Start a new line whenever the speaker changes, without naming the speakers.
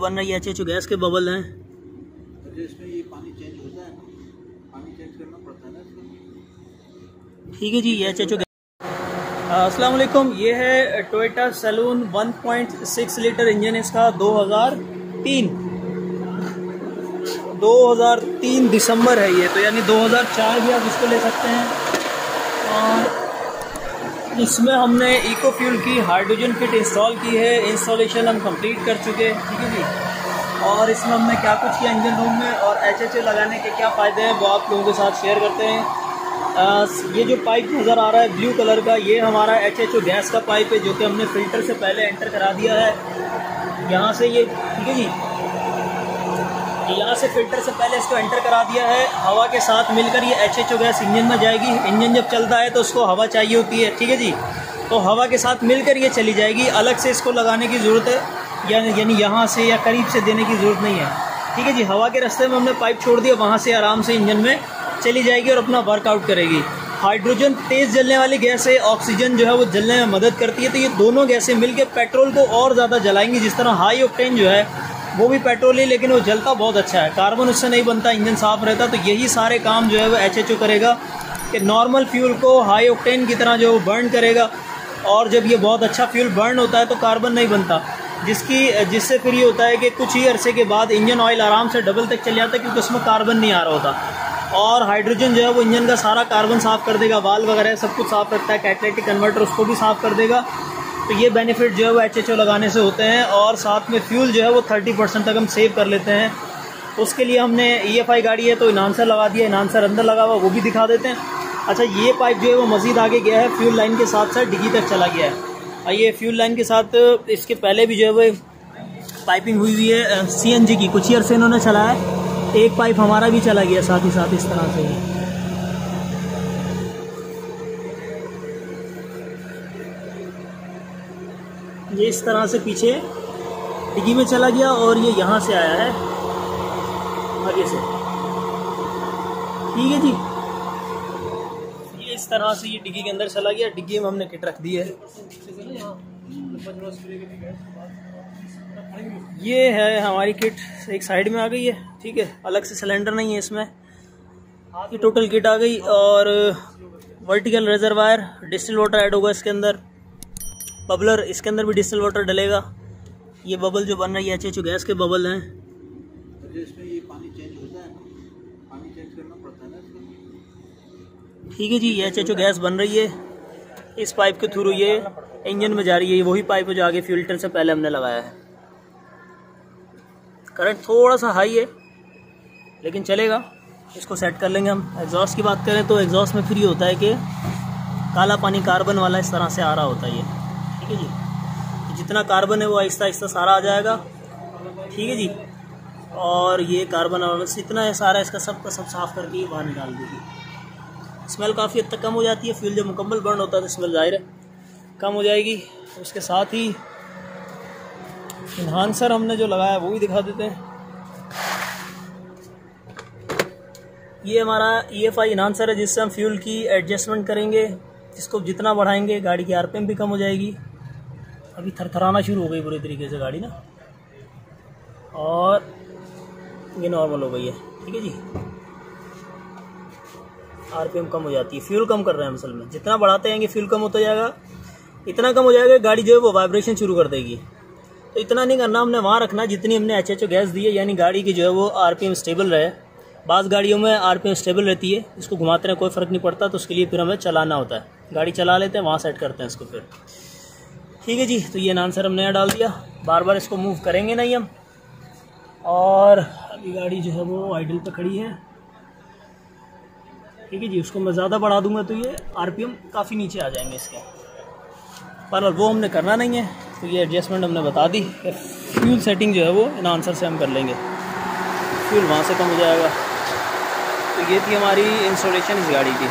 बन रही है एचएचओ गैस के बबल हैं।
इसमें ये पानी चेंज होता है, पानी चेंज करना पड़ता है ना इसको।
ठीक है जी, ये एचएचओ गैस। अस्सलाम वालेकुम। ये है टोयोटा सैलून 1.6 लीटर इंजन इसका 2003 दिसंबर है ये, तो यानी 2004 भी आप इसको ले सकते हैं। और इसमें हमने इको फ्यूल की हाइड्रोजन किट इंस्टॉल की है। इंस्टॉलेशन हम कंप्लीट कर चुके हैं, ठीक है जी। और इसमें हमने क्या कुछ किया इंजन रूम में और एचएचओ लगाने के क्या फ़ायदे हैं वो आप लोगों के साथ शेयर करते हैं। ये जो पाइप नज़र आ रहा है ब्लू कलर का, ये हमारा एचएचओ गैस का पाइप है जो कि हमने फ़िल्टर से पहले एंटर करा दिया है यहाँ से। ये ठीक है जी, यहाँ से फ़िल्टर से पहले इसको एंटर करा दिया है। हवा के साथ मिलकर ये एचएचओ गैस इंजन में जाएगी। इंजन जब चलता है तो उसको हवा चाहिए होती है, ठीक है जी। तो हवा के साथ मिलकर ये चली जाएगी, अलग से इसको लगाने की ज़रूरत है यानी यहाँ से या करीब से देने की ज़रूरत नहीं है, ठीक है जी। हवा के रास्ते में हमने पाइप छोड़ दिया, वहाँ से आराम से इंजन में चली जाएगी और अपना वर्कआउट करेगी। हाइड्रोजन तेज़ जलने वाली गैस है, ऑक्सीजन जो है वो जलने में मदद करती है। तो ये दोनों गैसें मिलकर पेट्रोल को और ज़्यादा जलाएंगी। जिस तरह हाई ऑक्टेन जो है वो भी पेट्रोल ही, लेकिन वो जलता बहुत अच्छा है, कार्बन उससे नहीं बनता, इंजन साफ रहता। तो यही सारे काम जो है वो एचएचओ करेगा कि नॉर्मल फ्यूल को हाई ऑक्टेन की तरह जो बर्न करेगा। और जब ये बहुत अच्छा फ्यूल बर्न होता है तो कार्बन नहीं बनता, जिससे फिर ये होता है कि कुछ ही अरसे के बाद इंजन ऑयल आराम से डबल तक चल जाता है क्योंकि उसमें कार्बन नहीं आ रहा होता। और हाइड्रोजन जो है वो इंजन का सारा कार्बन साफ़ कर देगा, वाल्व वगैरह सब कुछ साफ़ रखता है, कैटालिटिक कन्वर्टर उसको भी साफ़ कर देगा। तो ये बेनिफिट जो है वो एचएचओ लगाने से होते हैं। और साथ में फ्यूल जो है वो 30% तक हम सेव कर लेते हैं। उसके लिए हमने EFI गाड़ी है तो इन्हांसर लगा दिया, इन्हांसर अंदर लगा हुआ वो भी दिखा देते हैं। अच्छा, ये पाइप जो है वो मज़ीद आगे गया है, फ्यूल लाइन के साथ साथ डिग्गी तक चला गया है। ये फ्यूल लाइन के साथ इसके पहले भी जो है वो पाइपिंग हुई है CNG की, कुछ ही अरसे इन्होंने चलाया है। एक पाइप हमारा भी चला गया साथ ही साथ इस तरह से। ये इस तरह से पीछे डिग्गी में चला गया और ये यहाँ से आया है आगे से, ठीक है जी। ये इस तरह से ये डिग्गी के अंदर चला गया। डिग्गी में हमने किट रख दी है। ये है हमारी किट, एक साइड में आ गई है, ठीक है। अलग से सिलेंडर नहीं है इसमें, ये टोटल किट आ गई। और vertical reservoir, distil water add होगा इसके अंदर, बबलर, इसके अंदर भी डिस्टिल वाटर डलेगा। ये बबल जो बन रही है एचएचओ गैस के बबल हैं।
इसमें ये पानी चेंज होता है, पानी चेंज करना पड़ता है ना इसको।
ठीक है जी, ये एचएचओ गैस बन रही है इस पाइप के थ्रू, ये इंजन में जा रही है। ये वही पाइप है जो आगे फिल्टर से पहले हमने लगाया है। करंट थोड़ा सा हाई है लेकिन चलेगा, इसको सेट कर लेंगे हम। एग्जॉस्ट की बात करें तो एग्जॉस्ट में फिर ये होता है कि काला पानी कार्बन वाला इस तरह से आ रहा होता है ये, ठीक है जी। तो जितना कार्बन है वो आहिस्ता आहिस्ता सारा आ जाएगा, ठीक है जी। और ये कार्बन और बस इतना है सारा, इसका सब का सब साफ़ करके ये बाहर निकाल देगी। स्मेल काफ़ी हद तक कम हो जाती है। फ्यूल जब मुकम्मल बर्न होता है तो स्मेल ज़ाहिर है कम हो जाएगी। उसके साथ ही इन्हांसर हमने जो लगाया वो भी दिखा देते हैं। ये हमारा EFI इन्हांसर है जिससे हम फ्यूल की एडजस्टमेंट करेंगे, जिसको जितना बढ़ाएंगे गाड़ी की RPM भी कम हो जाएगी। अभी थरथराना शुरू हो गई बुरी तरीके से गाड़ी ना, और ये नॉर्मल हो गई है, ठीक है जी। RPM कम हो जाती है, फ्यूल कम कर रहे हैं असल में। जितना बढ़ाते जाएंगे फ्यूल कम होता जाएगा, इतना कम हो जाएगा गाड़ी जो है वो वाइब्रेशन शुरू कर देगी। तो इतना नहीं करना, हमने वहाँ रखना जितनी हमने एचएचओ गैस दी है, यानी गाड़ी की जो है वो RPM स्टेबल रहे। बाज़ गाड़ियों में RPM स्टेबल रहती है, इसको घुमाते रहे कोई फ़र्क नहीं पड़ता, तो उसके लिए फिर हमें चलाना होता है। गाड़ी चला लेते हैं, वहाँ सेट करते हैं इसको फिर, ठीक है जी। तो ये इन्हांसर हमने यहाँ डाल दिया, बार बार इसको मूव करेंगे नहीं हम। और अभी गाड़ी जो है वो आइडल पे खड़ी है, ठीक है जी। उसको मैं ज़्यादा बढ़ा दूंगा तो ये RPM काफ़ी नीचे आ जाएंगे इसके, पर वो हमने करना नहीं है। तो ये एडजस्टमेंट हमने बता दी। फ्यूल सेटिंग जो है वो इन्हांसर से हम कर लेंगे, फ्यूल वहाँ से कम हो जाएगा। तो ये थी हमारी इंस्टॉलेशन इस गाड़ी की।